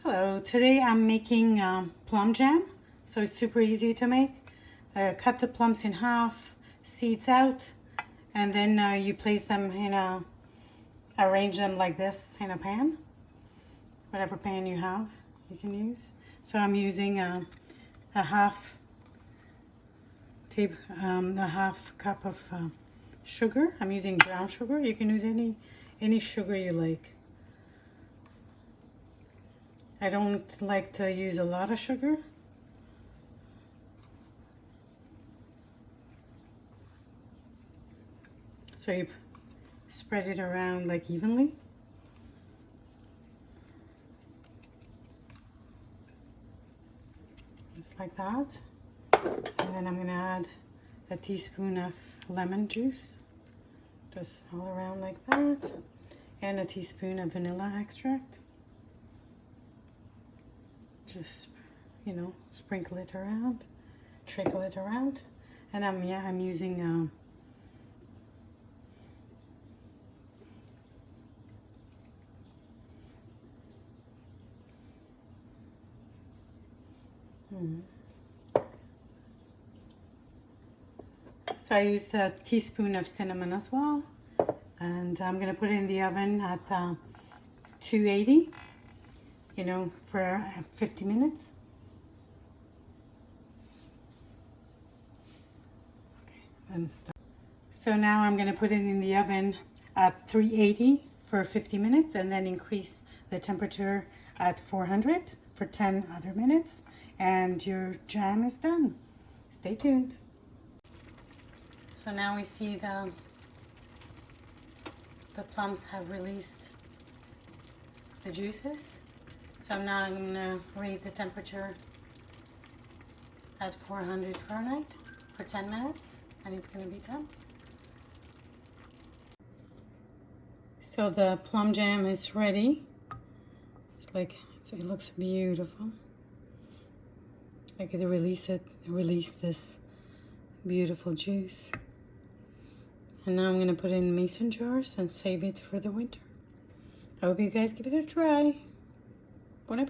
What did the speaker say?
Hello, today I'm making plum jam, so it's super easy to make. Cut the plums in half, seeds out, and then you place them in arrange them like this in a pan. Whatever pan you have, you can use. So I'm using a half cup of sugar. I'm using brown sugar. You can use any sugar you like. I don't like to use a lot of sugar. So you spread it around like evenly. Just like that. And then I'm going to add a teaspoon of lemon juice. Just all around like that. And a teaspoon of vanilla extract. Just, sprinkle it around, trickle it around, and I'm using so I used a teaspoon of cinnamon as well, and I'm gonna put it in the oven at 280. For 50 minutes. Okay, so now I'm going to put it in the oven at 380 for 50 minutes and then increase the temperature at 400 for 10 other minutes, and your jam is done. Stay tuned. So now we see the plums have released the juices. So now I'm going to raise the temperature at 400 Fahrenheit for 10 minutes, and it's going to be done. So the plum jam is ready. It looks beautiful. Like it released this beautiful juice. And now I'm going to put it in mason jars and save it for the winter. I hope you guys give it a try. Bon appétit.